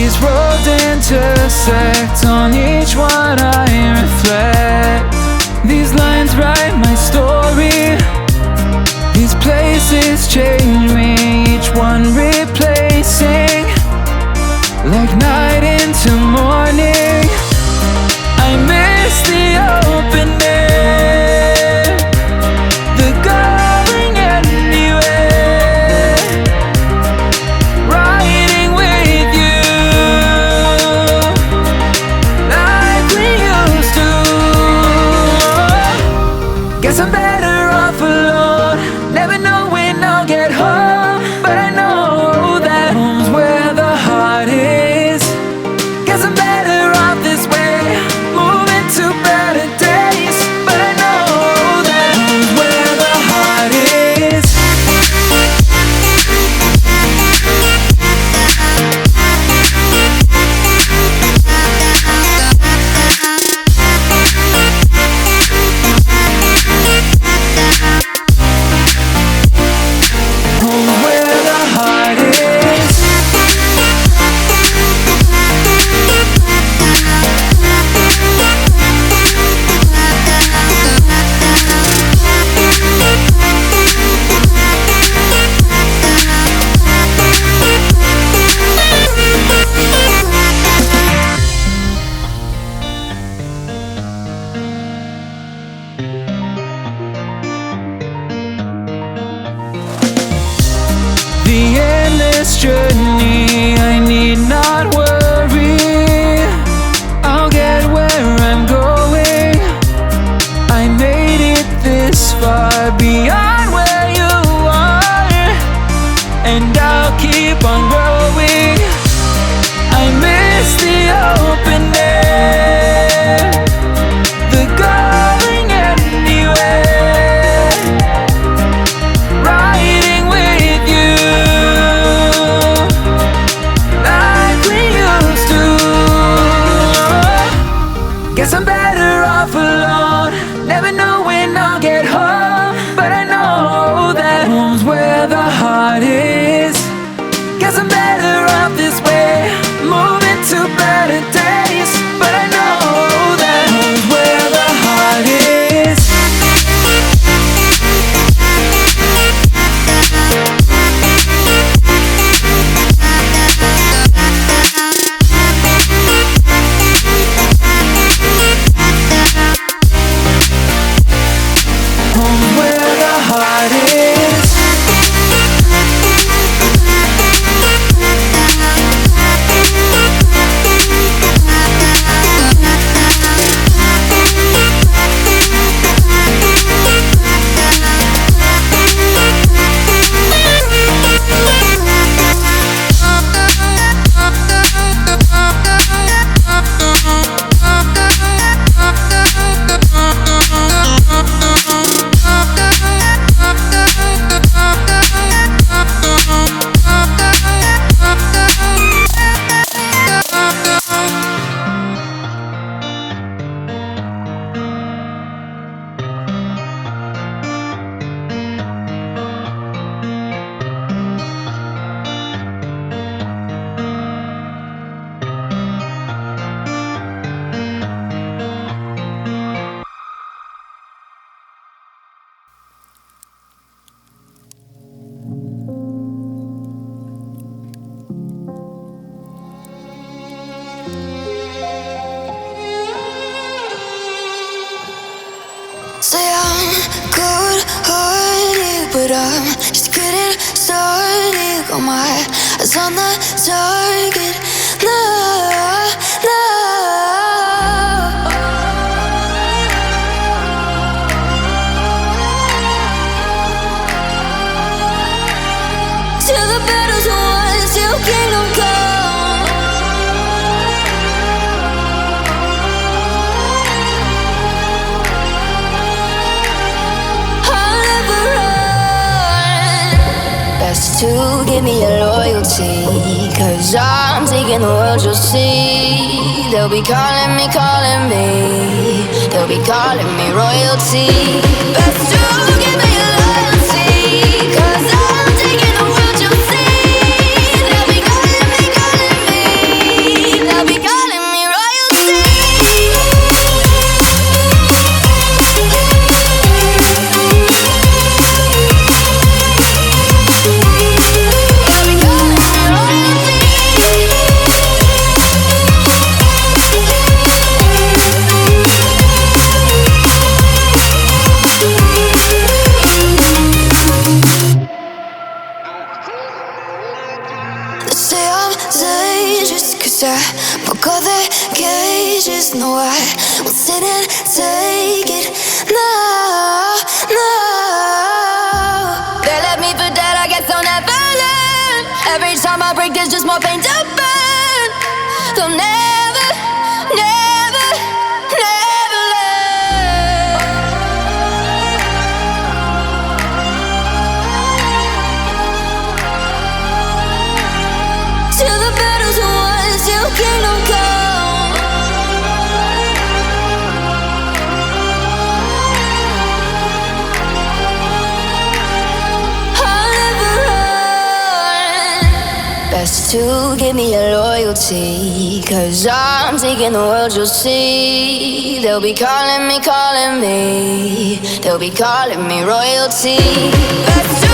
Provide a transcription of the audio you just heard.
these roads intersect, on each one I reflect. These lines write my story, these places change me, each one replacing, like night into morning. I miss the open air, the going anywhere, riding with you like we used to. Guess I'm better off alone, never know when I'll get home, but I know that home's where the heart is. Guess I'm better off this way, moving to better days, but I know that home's where the heart is. Home's where the heart is. The endless journey, I need not worry, I'll get where I'm going. I made it this far, beyond where you are, and I'll keep on growing. I miss the open air, the going anywhere, riding with you like we used to. Guess I'm better off alone, never know when I'll get home, but I know that home's where the heart is. Guess I'm better off this way, moving to better days, but I know that home's where the heart is. Home's where the heart is. Say I'm good-hearted, but I'm just getting started. Got my eyes on the target. No, no. Till the battle's won, till kingdom come. Best to give me your loyalty, 'cause I'm taking the world, you'll see. They'll be calling me, they'll be calling me royalty. Best to give me your loyalty, 'cause I'm taking the world, you'll see. They'll be calling me conversations, 'cause I broke all the cages. No, I won't sit and take it. No, no. They left me for dead, I guess I'll never learn. Every time I break, there's just more pain to burn. They'll never, never, never learn. Till the battle's won, till kingdom come. I'll never run. Best to give me your loyalty, 'cause I'm taking the world, you'll see. They'll be calling me, calling me. They'll be calling me royalty. Best